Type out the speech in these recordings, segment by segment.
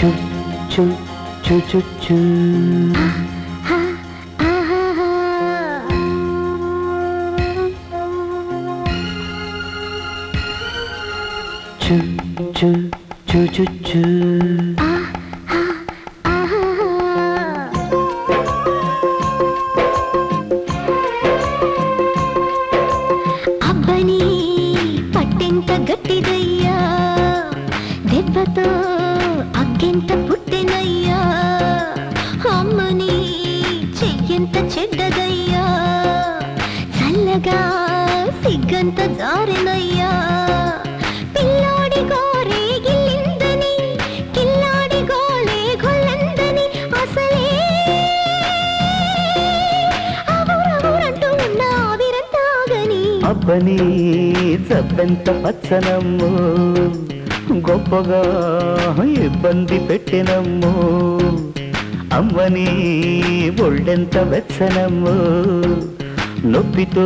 చు చు చు చు చు చు చు చు చు చు అబ్బని పట్టెంత గట్టిదయ్యా దెబ్బతో అగ్గెంత పుట్టెనయ్యా అమ్మని చెయ్యంత చెడ్డదయ్యా చల్లగా సిగ్గంత జారెనయ్యా పిల్లాడి గోరే గిల్లిందని కిల్లాడి గోలే గొల్లందని అసలే అవురవురంటూ ఉన్న ఆవిరంతాగని అబ్బని జబ్బెంత పచ్చనమ్ము గొప్పగా ఇబ్బంది పెట్టినమ్ము అమ్మని ఒళ్ళెంత వెచ్చనమ్ము నొప్పితో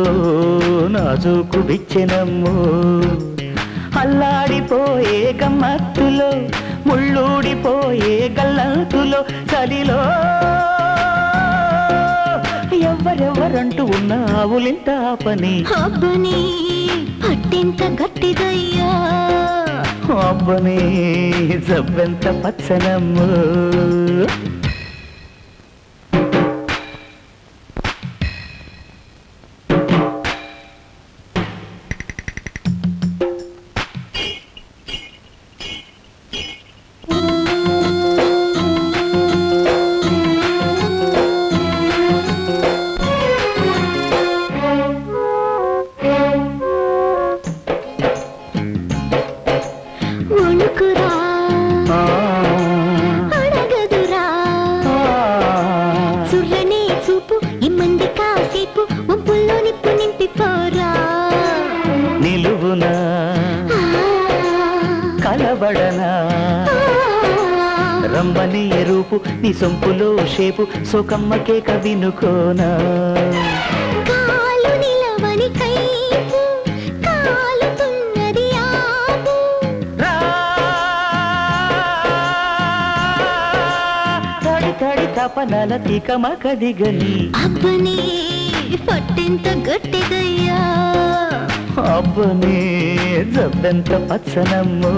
నాజూకు బిచ్చెనమ్ము అల్లాడిపోయే గమ్మత్తులో ముళ్ళూడిపోయే గల్లంతులో చలిలో ఎవరెవరంటూ ఉన్న ఆవులింత పని అబ్బని పట్టెంత గట్టిదయ్యా అబ్బని జబ్బెంత పచ్చనమ్ము వణుకురా అడగదురా చుర్రనే చూపు ఇమ్మంది కాసేపు ఒప్పుల్లో నిప్పు నింపిపోరా నిలువునా కలబడనా రమ్మని ఎరుపు నీ సొంపులో షేపు సోకమ్మకే కవినుకోనా కాలు నిలవని కైపు కాలుతున్నది ఆపు తడి తడి తపనల తికమకదిగని అబ్బని పట్టెంత గట్టిదయ్యా అబ్బని జబ్బెంత పచ్చనమ్ము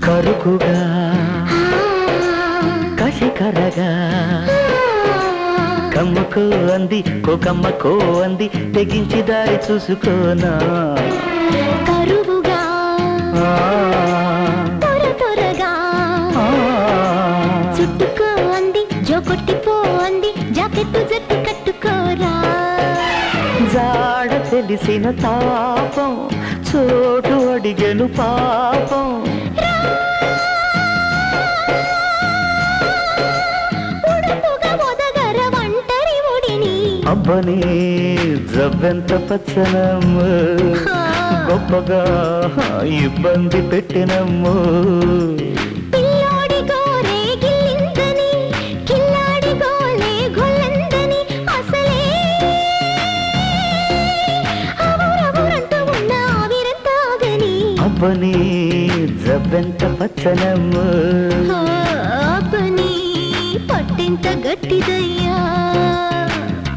కరుకుగా కసికరగా కమ్మకో అంది కోకమ్మకో అంది తెగించి దారి చూసుకోనా కరువుగా త్వర త్వరగా చుట్టుకో అంది జోకొట్టిపో అంది జాకెట్టు జట్టు కట్టుకోరా జాడ తెలిసిన తాపం చోటు అడిగెను పాపం అబ్బని జబ్బెంత పచ్చనమ్ము గొప్పగా ఇబ్బంది పెట్టినమ్ము పిల్లాడి గోరే గిల్లిందని కిల్లాడి గోలే గొల్లందని అసలే అవురవురంటూ ఉన్న ఆవిరంతాగని అబ్బని జబ్బెంత పచ్చనమ్ము అబ్బని పట్టెంత గట్టిదయ్యా